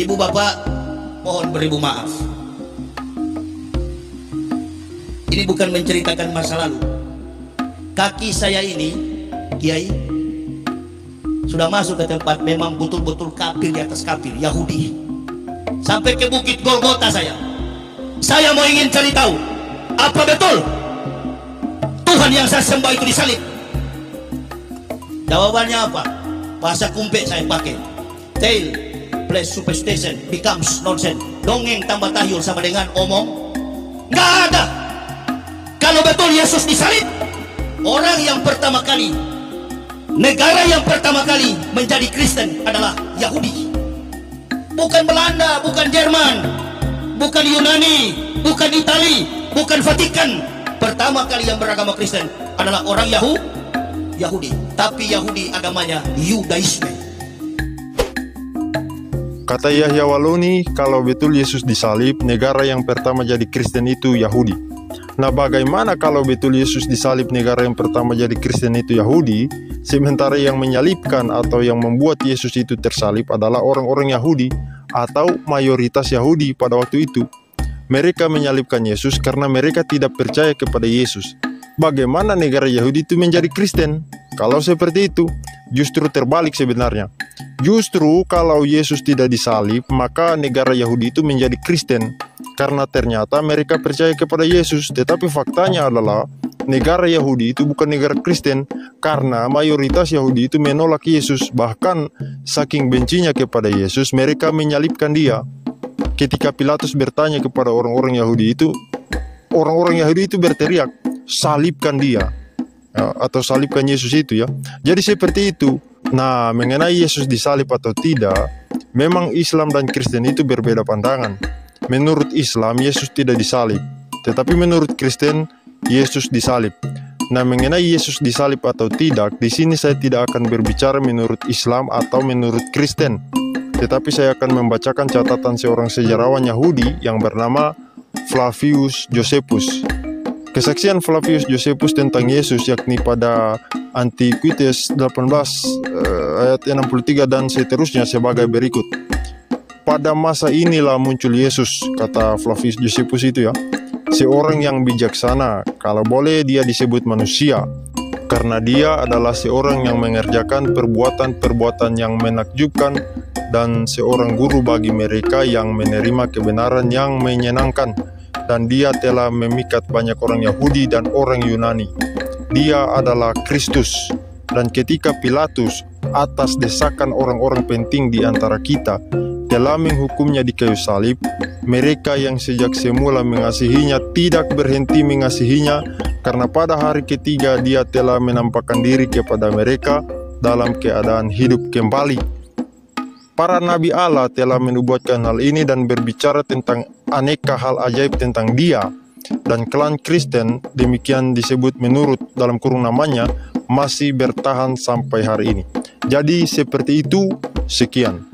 Ibu bapak, mohon beribu maaf. Ini bukan menceritakan masa lalu. Kaki saya ini, Kiai, sudah masuk ke tempat memang betul-betul kafir di atas kafir, Yahudi. Sampai ke bukit Golgota saya. Saya mau ingin cari tahu, apa betul Tuhan yang saya sembah itu disalib? Jawabannya apa? Bahasa kumpet saya pakai. Tale plus superstition becomes nonsense. Dongeng tambah tahyul sama dengan omong. Nggak ada. Kalau betul Yesus disalib, orang yang pertama kali, negara yang pertama kali menjadi Kristen adalah Yahudi. Bukan Belanda, bukan Jerman, bukan Yunani, bukan Itali, bukan Vatikan. Pertama kali yang beragama Kristen adalah orang Yahudi. Tapi Yahudi agamanya Yudaisme. Kata Yahya Waloni, kalau betul Yesus disalib, negara yang pertama jadi Kristen itu Yahudi. Nah, bagaimana kalau betul Yesus disalib, negara yang pertama jadi Kristen itu Yahudi, sementara yang menyalibkan atau yang membuat Yesus itu tersalib adalah orang-orang Yahudi atau mayoritas Yahudi pada waktu itu. Mereka menyalibkan Yesus karena mereka tidak percaya kepada Yesus. Bagaimana negara Yahudi itu menjadi Kristen? Kalau seperti itu, justru terbalik sebenarnya. Justru kalau Yesus tidak disalib, maka negara Yahudi itu menjadi Kristen. Karena ternyata mereka percaya kepada Yesus. Tetapi faktanya adalah negara Yahudi itu bukan negara Kristen. Karena mayoritas Yahudi itu menolak Yesus. Bahkan saking bencinya kepada Yesus, mereka menyalibkan dia. Ketika Pilatus bertanya kepada orang-orang Yahudi itu, orang-orang Yahudi itu berteriak, salibkan dia, ya, atau salibkan Yesus itu ya. Jadi seperti itu. Nah, mengenai Yesus disalib atau tidak, memang Islam dan Kristen itu berbeda pandangan. Menurut Islam, Yesus tidak disalib, tetapi menurut Kristen, Yesus disalib. Nah, mengenai Yesus disalib atau tidak, di sini saya tidak akan berbicara menurut Islam atau menurut Kristen, tetapi saya akan membacakan catatan seorang sejarawan Yahudi yang bernama Flavius Josephus. Kesaksian Flavius Josephus tentang Yesus yakni pada Antiquities 18 ayat 63 dan seterusnya sebagai berikut. Pada masa inilah muncul Yesus, kata Flavius Josephus itu ya, seorang yang bijaksana, kalau boleh dia disebut manusia, karena dia adalah seorang yang mengerjakan perbuatan-perbuatan yang menakjubkan dan seorang guru bagi mereka yang menerima kebenaran yang menyenangkan. Dan dia telah memikat banyak orang Yahudi dan orang Yunani. Dia adalah Kristus. Dan ketika Pilatus atas desakan orang-orang penting di antara kita telah menghukumnya di kayu salib, mereka yang sejak semula mengasihinya tidak berhenti mengasihinya, karena pada hari ketiga dia telah menampakkan diri kepada mereka dalam keadaan hidup kembali. Para nabi Allah telah menubuatkan hal ini dan berbicara tentang aneka hal ajaib tentang dia. Dan klan Kristen, demikian disebut menurut dalam kurung namanya, masih bertahan sampai hari ini. Jadi seperti itu, sekian.